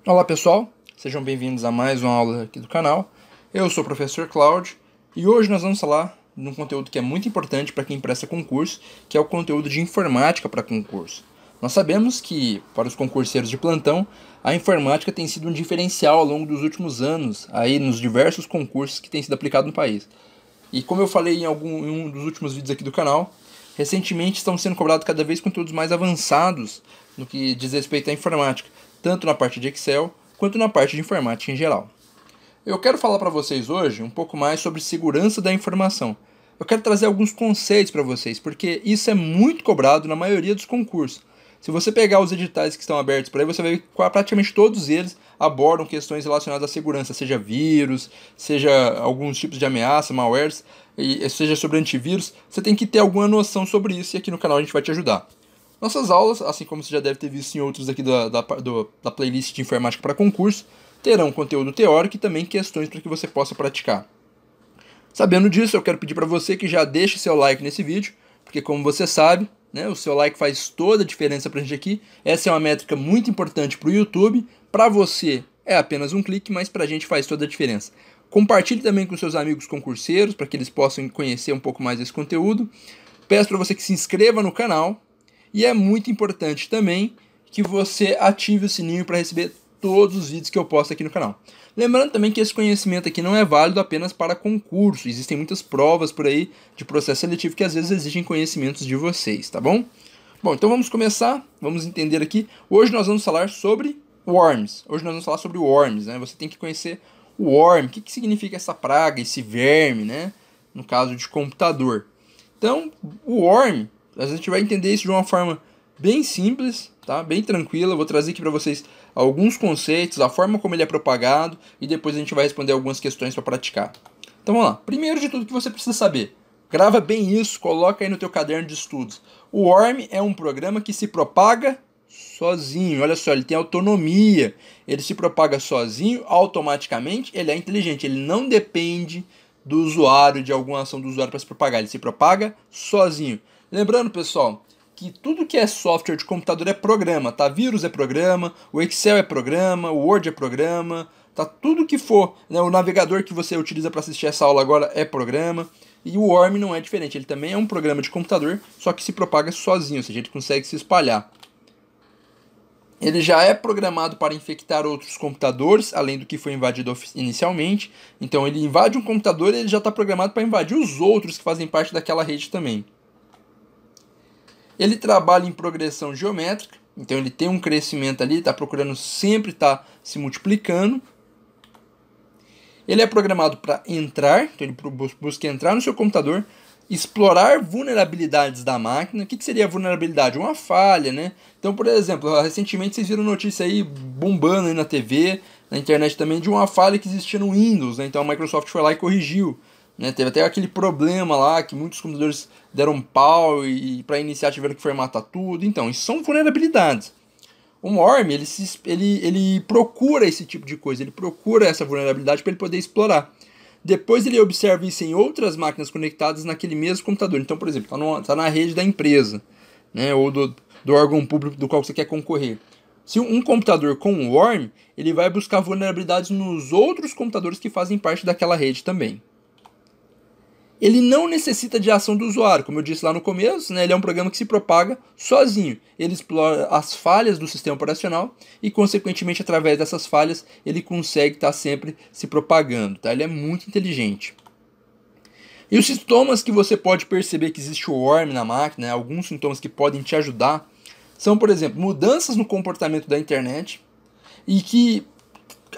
Olá pessoal, sejam bem-vindos a mais uma aula aqui do canal. Eu sou o professor Cláudio e hoje nós vamos falar de um conteúdo que é muito importante para quem presta concurso, que é o conteúdo de informática para concurso. Nós sabemos que, para os concurseiros de plantão, a informática tem sido um diferencial ao longo dos últimos anos, aí nos diversos concursos que têm sido aplicados no país. E como eu falei em um dos últimos vídeos aqui do canal, recentemente estão sendo cobrados cada vez conteúdos mais avançados no que diz respeito à informática, tanto na parte de Excel quanto na parte de informática em geral. Eu quero falar para vocês hoje um pouco mais sobre segurança da informação. Eu quero trazer alguns conceitos para vocês, porque isso é muito cobrado na maioria dos concursos. Se você pegar os editais que estão abertos por aí, você vai ver que praticamente todos eles abordam questões relacionadas à segurança, seja vírus, seja alguns tipos de ameaça, malwares, seja sobre antivírus. Você tem que ter alguma noção sobre isso e aqui no canal a gente vai te ajudar. Nossas aulas, assim como você já deve ter visto em outros aqui da playlist de informática para concurso, terão conteúdo teórico e também questões para que você possa praticar. Sabendo disso, eu quero pedir para você que já deixe seu like nesse vídeo, porque como você sabe, né, o seu like faz toda a diferença para a gente aqui. Essa é uma métrica muito importante para o YouTube. Para você é apenas um clique, mas para a gente faz toda a diferença. Compartilhe também com seus amigos concurseiros, para que eles possam conhecer um pouco mais desse conteúdo. Peço para você que se inscreva no canal. E é muito importante também que você ative o sininho para receber todos os vídeos que eu posto aqui no canal. Lembrando também que esse conhecimento aqui não é válido apenas para concurso. Existem muitas provas por aí de processo seletivo que às vezes exigem conhecimentos de vocês, tá bom? Bom, então vamos começar, vamos entender aqui. Hoje nós vamos falar sobre worms. Hoje nós vamos falar sobre worms, né? Você tem que conhecer o worm, o que significa essa praga, esse verme, né? No caso de computador. Então, o worm, a gente vai entender isso de uma forma bem simples, tá? Bem tranquila. Eu vou trazer aqui para vocês alguns conceitos, a forma como ele é propagado e depois a gente vai responder algumas questões para praticar. Então vamos lá. Primeiro de tudo que você precisa saber. Grava bem isso, coloca aí no teu caderno de estudos. O Worm é um programa que se propaga sozinho. Olha só, ele tem autonomia. Ele se propaga sozinho, automaticamente. Ele é inteligente, ele não depende do usuário, de alguma ação do usuário para se propagar. Ele se propaga sozinho. Lembrando, pessoal, que tudo que é software de computador é programa, tá? Vírus é programa, o Excel é programa, o Word é programa, tá? Tudo que for, né? O navegador que você utiliza para assistir essa aula agora é programa. E o Worm não é diferente, ele também é um programa de computador, só que se propaga sozinho, ou seja, ele consegue se espalhar. Ele já é programado para infectar outros computadores, além do que foi invadido inicialmente. Então ele invade um computador e ele já está programado para invadir os outros que fazem parte daquela rede também. Ele trabalha em progressão geométrica, então ele tem um crescimento ali, está procurando sempre estar se multiplicando. Ele é programado para entrar, então ele busca entrar no seu computador, explorar vulnerabilidades da máquina. O que seria vulnerabilidade? Uma falha, né? Então, por exemplo, recentemente vocês viram notícia aí bombando aí na TV, na internet também, de uma falha que existia no Windows, né? Então a Microsoft foi lá e corrigiu. Né? Teve até aquele problema lá que muitos computadores deram pau e para iniciar tiveram que formatar tudo. Então, isso são vulnerabilidades. O Worm, ele procura esse tipo de coisa, ele procura essa vulnerabilidade para ele poder explorar. Depois ele observa isso em outras máquinas conectadas naquele mesmo computador. Então, por exemplo, está na rede da empresa, né, ou do órgão público do qual você quer concorrer. Se um computador com um Worm, ele vai buscar vulnerabilidades nos outros computadores que fazem parte daquela rede também. Ele não necessita de ação do usuário, como eu disse lá no começo, né? Ele é um programa que se propaga sozinho. Ele explora as falhas do sistema operacional e, consequentemente, através dessas falhas, ele consegue estar sempre se propagando. Tá? Ele é muito inteligente. E os sintomas que você pode perceber que existe o worm na máquina, né? Alguns sintomas que podem te ajudar, são, por exemplo, mudanças no comportamento da internet e que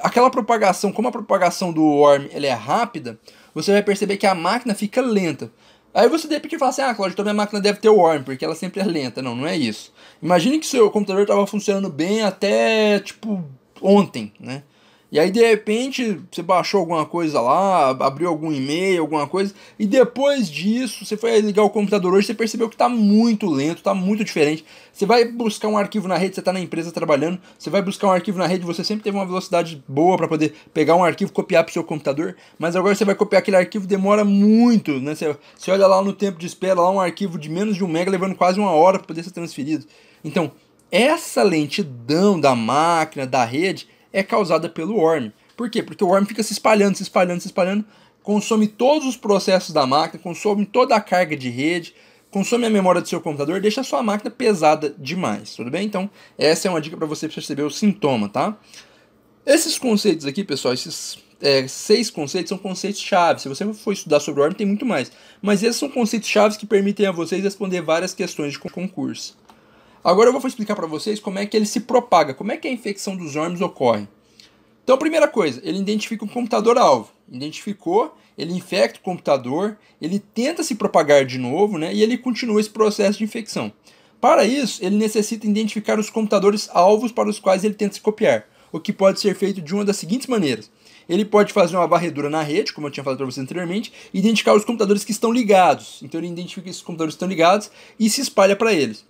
aquela propagação, como a propagação do worm ela é rápida, você vai perceber que a máquina fica lenta. Aí você de repente fala assim, Cláudio, então minha máquina deve ter worm, porque ela sempre é lenta. Não, não é isso. Imagine que seu computador estava funcionando bem até, tipo, ontem, né? E aí, de repente, você baixou alguma coisa lá, abriu algum e-mail, alguma coisa, e depois disso, você foi ligar o computador hoje, você percebeu que está muito lento, está muito diferente. Você vai buscar um arquivo na rede, você está na empresa trabalhando, você vai buscar um arquivo na rede, você sempre teve uma velocidade boa para poder pegar um arquivo e copiar para o seu computador, mas agora você vai copiar aquele arquivo, demora muito, né? Você olha lá no tempo de espera, lá um arquivo de menos de 1 mega, levando quase 1 hora para poder ser transferido. Então, essa lentidão da máquina, da rede, é causada pelo worm. Por quê? Porque o worm fica se espalhando, se espalhando, se espalhando, consome todos os processos da máquina, consome toda a carga de rede, consome a memória do seu computador, deixa a sua máquina pesada demais, tudo bem? Então, essa é uma dica para você perceber o sintoma, tá? Esses conceitos aqui, pessoal, esses 6 conceitos são conceitos-chave. Se você for estudar sobre o worm, tem muito mais. Mas esses são conceitos-chave que permitem a vocês responder várias questões de concurso. Agora eu vou explicar para vocês como é que ele se propaga, como é que a infecção dos worms ocorre. Então, primeira coisa, ele identifica o computador-alvo. Identificou, ele infecta o computador, ele tenta se propagar de novo, né, e ele continua esse processo de infecção. Para isso, ele necessita identificar os computadores-alvos para os quais ele tenta se copiar, o que pode ser feito de uma das seguintes maneiras. Ele pode fazer uma varredura na rede, como eu tinha falado para vocês anteriormente, e identificar os computadores que estão ligados. Então ele identifica esses computadores que estão ligados e se espalha para eles.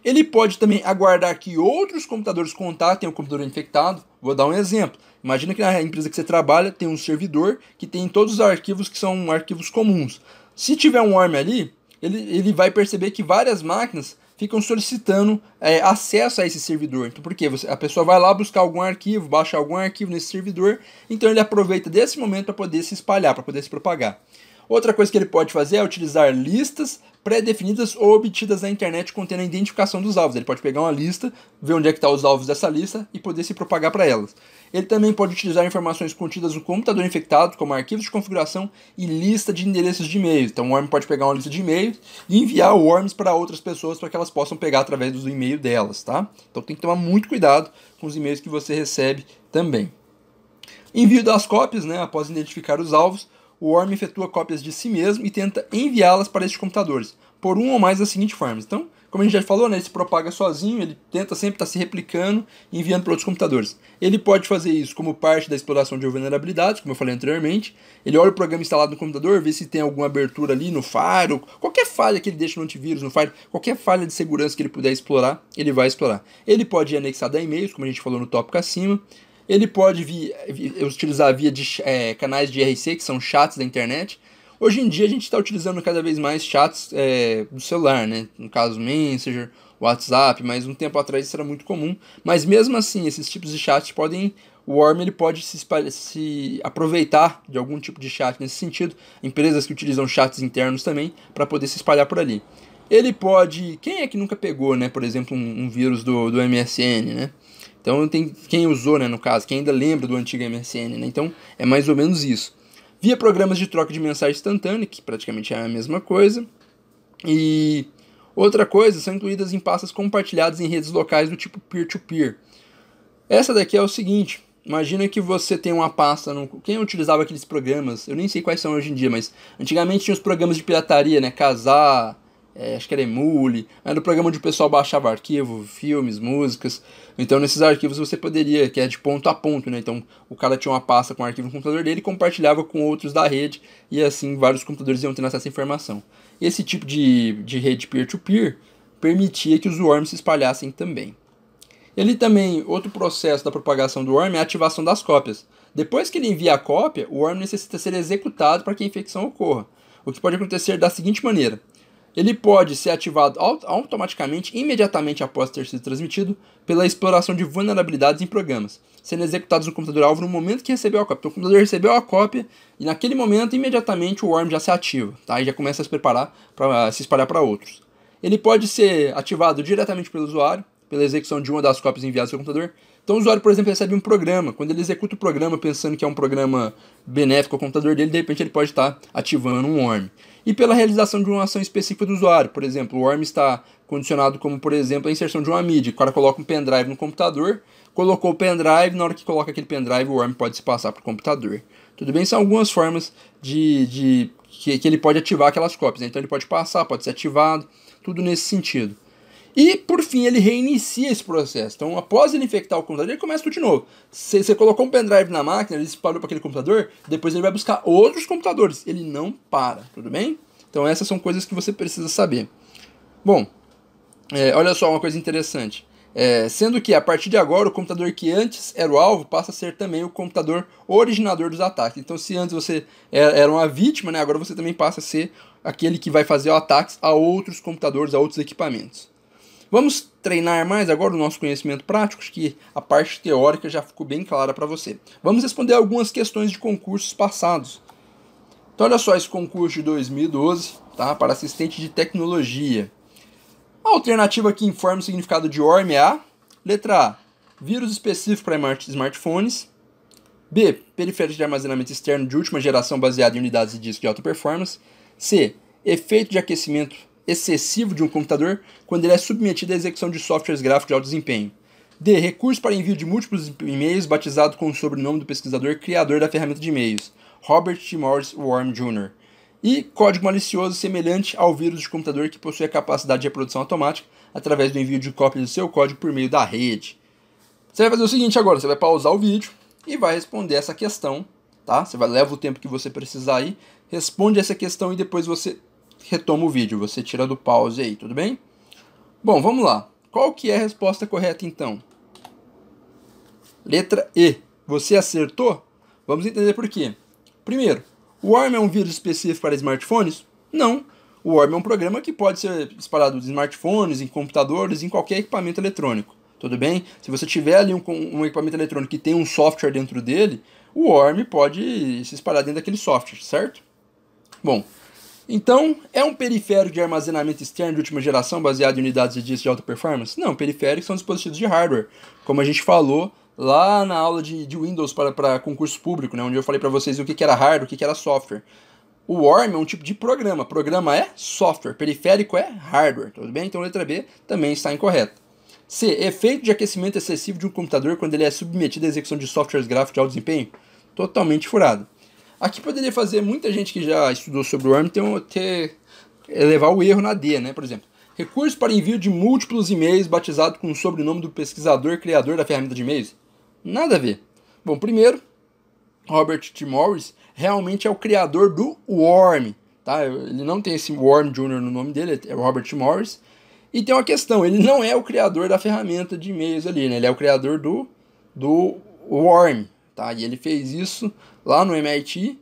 Ele pode também aguardar que outros computadores contatem o computador infectado. Vou dar um exemplo. Imagina que na empresa que você trabalha tem um servidor que tem todos os arquivos que são arquivos comuns. Se tiver um worm ali, ele vai perceber que várias máquinas ficam solicitando acesso a esse servidor. Então, por quê? A pessoa vai lá buscar algum arquivo, baixar algum arquivo nesse servidor, então ele aproveita desse momento para poder se espalhar, para poder se propagar. Outra coisa que ele pode fazer é utilizar listas pré-definidas ou obtidas na internet contendo a identificação dos alvos. Ele pode pegar uma lista, ver onde é que estão os alvos dessa lista e poder se propagar para elas. Ele também pode utilizar informações contidas no computador infectado, como arquivos de configuração e lista de endereços de e-mail. Então o worm pode pegar uma lista de e-mails e enviar worms para outras pessoas para que elas possam pegar através do e-mail delas, tá? Então tem que tomar muito cuidado com os e-mails que você recebe também. Envio das cópias, né, após identificar os alvos, o worm efetua cópias de si mesmo e tenta enviá-las para esses computadores, por um ou mais das seguintes formas. Então, como a gente já falou, né, ele se propaga sozinho, ele tenta sempre estar se replicando e enviando para outros computadores. Ele pode fazer isso como parte da exploração de vulnerabilidades, como eu falei anteriormente. Ele olha o programa instalado no computador, vê se tem alguma abertura ali no firewall, qualquer falha que ele deixa no antivírus, no firewall, qualquer falha de segurança que ele puder explorar, ele vai explorar. Ele pode ir anexado a e-mails, como a gente falou no tópico acima. Ele pode utilizar via de canais de IRC, que são chats da internet. Hoje em dia a gente está utilizando cada vez mais chats do celular, né? No caso Messenger, WhatsApp, mas um tempo atrás isso era muito comum. Mas mesmo assim, esses tipos de chats o worm ele pode se aproveitar de algum tipo de chat nesse sentido. Empresas que utilizam chats internos também para poder se espalhar por ali. Ele pode... Quem é que nunca pegou, né? Por exemplo, um vírus do MSN, né? Então tem quem usou, né, no caso, quem ainda lembra do antigo MSN, né? Então é mais ou menos isso. Via programas de troca de mensagem instantânea, que praticamente é a mesma coisa. E outra coisa, são incluídas em pastas compartilhadas em redes locais do tipo peer-to-peer. Essa daqui é o seguinte, imagina que você tem uma pasta, quem utilizava aqueles programas, eu nem sei quais são hoje em dia, mas antigamente tinha os programas de pirataria, né, Kazaa, acho que era Emule, era o programa onde o pessoal baixava arquivo, filmes, músicas. Então nesses arquivos você poderia, que é de ponto a ponto, né? Então o cara tinha uma pasta com arquivo no computador dele e compartilhava com outros da rede, e assim vários computadores iam tendo acesso à informação. Esse tipo de rede peer-to-peer permitia que os worms se espalhassem também. Ele também, outro processo da propagação do worm é a ativação das cópias. Depois que ele envia a cópia, o worm necessita ser executado para que a infecção ocorra, o que pode acontecer da seguinte maneira. Ele pode ser ativado automaticamente, imediatamente após ter sido transmitido, pela exploração de vulnerabilidades em programas, sendo executados no computador-alvo no momento que recebeu a cópia. Então o computador recebeu a cópia e naquele momento, imediatamente, o worm já se ativa, tá? E já começa a se preparar para se espalhar para outros. Ele pode ser ativado diretamente pelo usuário, pela execução de uma das cópias enviadas ao seu computador. Então o usuário, por exemplo, recebe um programa. Quando ele executa o programa pensando que é um programa benéfico ao computador dele, de repente ele pode estar ativando um worm. E pela realização de uma ação específica do usuário. Por exemplo, o worm está condicionado como, por exemplo, a inserção de uma mídia. O cara coloca um pendrive no computador, colocou o pendrive, na hora que coloca aquele pendrive, o worm pode se passar para o computador. Tudo bem? São algumas formas que ele pode ativar aquelas cópias, né? Então ele pode passar, pode ser ativado, tudo nesse sentido. E, por fim, ele reinicia esse processo. Então, após ele infectar o computador, ele começa tudo de novo. Você colocou um pendrive na máquina, ele disparou para aquele computador, depois ele vai buscar outros computadores. Ele não para, tudo bem? Então, essas são coisas que você precisa saber. Bom, olha só uma coisa interessante. Sendo que, a partir de agora, o computador que antes era o alvo passa a ser também o computador originador dos ataques. Então, se antes você era uma vítima, né, agora você também passa a ser aquele que vai fazer ataques a outros computadores, a outros equipamentos. Vamos treinar mais agora o nosso conhecimento prático, acho que a parte teórica já ficou bem clara para você. Vamos responder algumas questões de concursos passados. Então olha só esse concurso de 2012, tá? Para assistente de tecnologia. A alternativa que informa o significado de ORM é a letra A, vírus específico para smartphones. B, periférico de armazenamento externo de última geração baseado em unidades de disco de alta performance. C, efeito de aquecimento excessivo de um computador quando ele é submetido à execução de softwares gráficos de alto desempenho. D, recurso para envio de múltiplos e-mails batizado com o sobrenome do pesquisador criador da ferramenta de e-mails, Robert T. Morris Worm Jr. E código malicioso semelhante ao vírus de computador que possui a capacidade de reprodução automática através do envio de cópia do seu código por meio da rede. Você vai fazer o seguinte agora, você vai pausar o vídeo e vai responder essa questão, tá? Você leva o tempo que você precisar aí, responde essa questão e depois você retoma o vídeo, você tira do pause aí, tudo bem? Bom, vamos lá. Qual que é a resposta correta então? Letra E. Você acertou? Vamos entender por quê. Primeiro, o Worm é um vírus específico para smartphones? Não. O Worm é um programa que pode ser espalhado em smartphones, em computadores, em qualquer equipamento eletrônico. Tudo bem? Se você tiver ali um equipamento eletrônico que tem um software dentro dele, o Worm pode se espalhar dentro daquele software, certo? Bom, então, é um periférico de armazenamento externo de última geração baseado em unidades de disco de alta performance? Não, periféricos são dispositivos de hardware, como a gente falou lá na aula de Windows para concurso público, né, onde eu falei para vocês o que era hardware, o que era software. O Worm é um tipo de programa. Programa é software, periférico é hardware, tudo bem? Então, letra B também está incorreta. C. Efeito de aquecimento excessivo de um computador quando ele é submetido à execução de softwares gráficos de alto desempenho? Totalmente furado. Aqui poderia fazer muita gente que já estudou sobre o Worm levar o erro na D, né? Por exemplo, recurso para envio de múltiplos e-mails batizado com o sobrenome do pesquisador criador da ferramenta de e-mails? Nada a ver. Bom, primeiro, Robert T. Morris realmente é o criador do Worm, tá? Ele não tem esse Worm Jr. no nome dele, é o Robert T. Morris. E tem uma questão, ele não é o criador da ferramenta de e-mails ali, né? Ele é o criador do Worm, tá? E ele fez isso lá no MIT,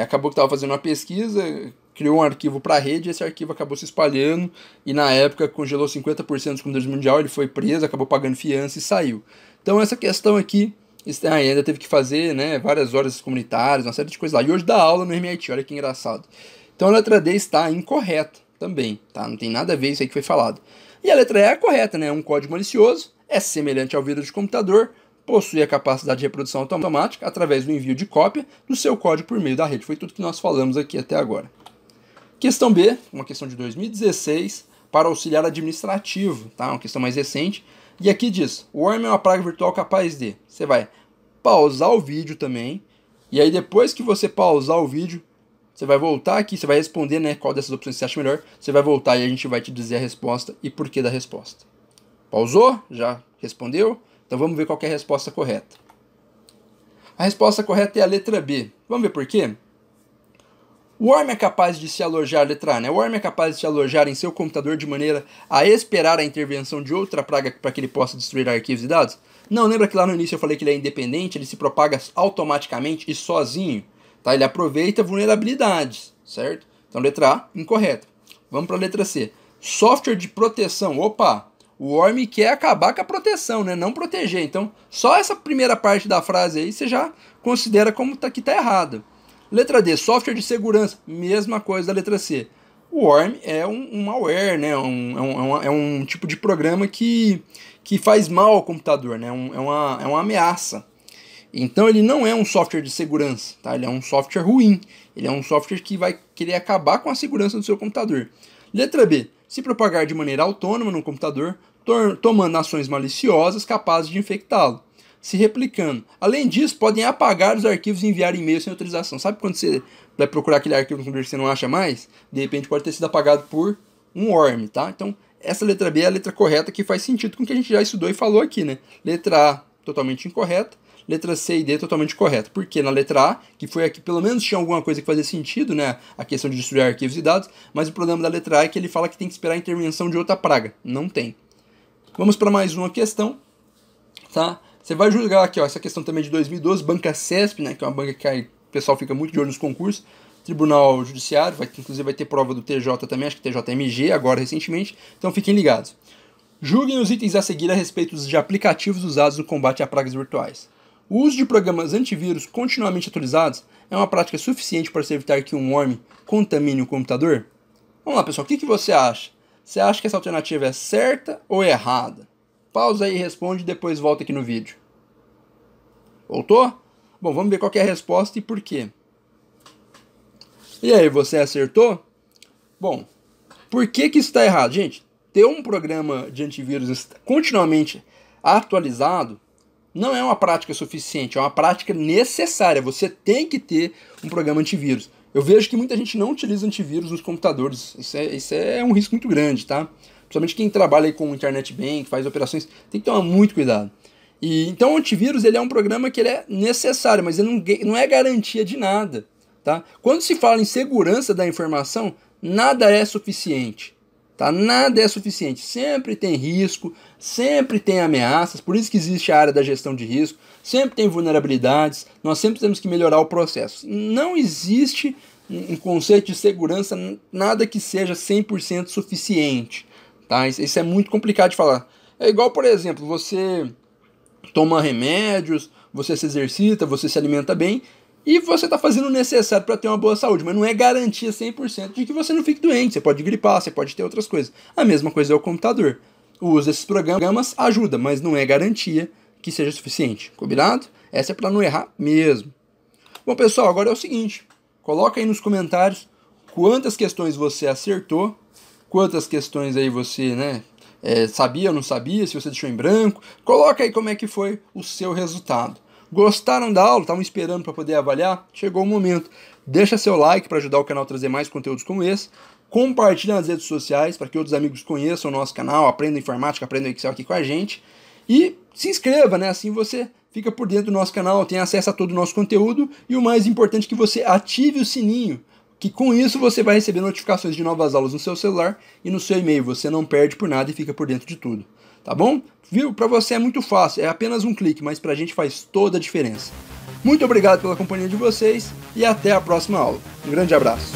acabou que estava fazendo uma pesquisa, criou um arquivo para a rede, e esse arquivo acabou se espalhando, e na época congelou 50% dos computadores mundial, ele foi preso, acabou pagando fiança e saiu. Então essa questão aqui, ainda teve que fazer, né, várias horas comunitárias, uma série de coisas lá, e hoje dá aula no MIT, olha que engraçado. Então a letra D está incorreta também, tá? Não tem nada a ver isso aí que foi falado. E a letra E é correta, né? É um código malicioso, é semelhante ao vírus de computador, possui a capacidade de reprodução automática através do envio de cópia do seu código por meio da rede. Foi tudo que nós falamos aqui até agora. Questão B, uma questão de 2016, para auxiliar administrativo, tá? Uma questão mais recente. E aqui diz, o Worm é uma praga virtual capaz de... Você vai pausar o vídeo também, e aí depois que você pausar o vídeo, você vai voltar aqui, você vai responder, né, qual dessas opções você acha melhor, você vai voltar e a gente vai te dizer a resposta e porquê da resposta. Pausou? Já respondeu? Então vamos ver qual é a resposta correta. A resposta correta é a letra B. Vamos ver por quê? O Worm é capaz de se alojar, letra A, né? O Worm é capaz de se alojar em seu computador de maneira a esperar a intervenção de outra praga para que ele possa destruir arquivos e dados? Não, lembra que lá no início eu falei que ele é independente, ele se propaga automaticamente e sozinho, tá? Ele aproveita vulnerabilidades, certo? Então letra A, incorreta. Vamos para a letra C. Software de proteção. Opa! O Worm quer acabar com a proteção, né? Não proteger. Então, só essa primeira parte da frase aí você já considera como que está errado. Letra D, software de segurança. Mesma coisa da letra C. O Worm é um malware, né? É um tipo de programa que faz mal ao computador, né? É uma ameaça. Então, ele não é um software de segurança, tá? Ele é um software ruim. Ele é um software que vai querer acabar com a segurança do seu computador. Letra B, se propagar de maneira autônoma no computador, tomando ações maliciosas capazes de infectá-lo, se replicando. Além disso, podem apagar os arquivos e enviar e-mails sem autorização. Sabe quando você vai procurar aquele arquivo no computador que você não acha mais? De repente pode ter sido apagado por um Worm, tá? Então, essa letra B é a letra correta que faz sentido com o que a gente já estudou e falou aqui, né? Letra A, totalmente incorreta. Letra C e D totalmente correta. Porque na letra A, que foi aqui, pelo menos tinha alguma coisa que fazia sentido, né? A questão de destruir arquivos e dados, mas o problema da letra A é que ele fala que tem que esperar a intervenção de outra praga. Não tem. Vamos para mais uma questão, tá? Você vai julgar aqui, ó, essa questão também de 2012, banca CESP, né? Que é uma banca que o pessoal fica muito de olho nos concursos. Tribunal Judiciário, inclusive vai ter prova do TJ também, acho que TJMG agora recentemente, então fiquem ligados. Julguem os itens a seguir a respeito de aplicativos usados no combate a pragas virtuais. O uso de programas antivírus continuamente atualizados é uma prática suficiente para se evitar que um worm contamine o computador? Vamos lá, pessoal, o que você acha? Você acha que essa alternativa é certa ou errada? Pausa aí e responde e depois volta aqui no vídeo. Voltou? Bom, vamos ver qual que é a resposta e por quê. E aí, você acertou? Bom, por que isso está errado? Gente, ter um programa de antivírus continuamente atualizado não é uma prática suficiente, é uma prática necessária. Você tem que ter um programa antivírus. Eu vejo que muita gente não utiliza antivírus nos computadores. Isso é um risco muito grande, tá? Principalmente quem trabalha aí com internet bank, faz operações, tem que tomar muito cuidado. Então o antivírus ele é um programa que ele é necessário, mas ele não é garantia de nada. Tá? Quando se fala em segurança da informação, nada é suficiente. Tá? Nada é suficiente. Sempre tem risco, sempre tem ameaças, por isso que existe a área da gestão de risco, sempre tem vulnerabilidades, nós sempre temos que melhorar o processo. Não existe um conceito de segurança, nada que seja 100% suficiente. Tá? Isso é muito complicado de falar. É igual, por exemplo, você toma remédios, você se exercita, você se alimenta bem, e você está fazendo o necessário para ter uma boa saúde, mas não é garantia 100% de que você não fique doente. Você pode gripar, você pode ter outras coisas. A mesma coisa é o computador. O uso desses programas ajuda, mas não é garantia que seja suficiente. Combinado? Essa é para não errar mesmo. Bom, pessoal, agora é o seguinte. Coloca aí nos comentários quantas questões você acertou, quantas questões aí você, sabia ou não sabia, se você deixou em branco. Coloca aí como é que foi o seu resultado. Gostaram da aula? Estavam esperando para poder avaliar? Chegou o momento. Deixa seu like para ajudar o canal a trazer mais conteúdos como esse. Compartilha nas redes sociais para que outros amigos conheçam o nosso canal, aprendam informática, aprendam Excel aqui com a gente. E se inscreva, né? Assim você fica por dentro do nosso canal, tem acesso a todo o nosso conteúdo. E o mais importante é que você ative o sininho, que com isso você vai receber notificações de novas aulas no seu celular e no seu e-mail. Você não perde por nada e fica por dentro de tudo. Tá bom? Viu? Para você é muito fácil, é apenas um clique, mas pra gente faz toda a diferença. Muito obrigado pela companhia de vocês e até a próxima aula. Um grande abraço.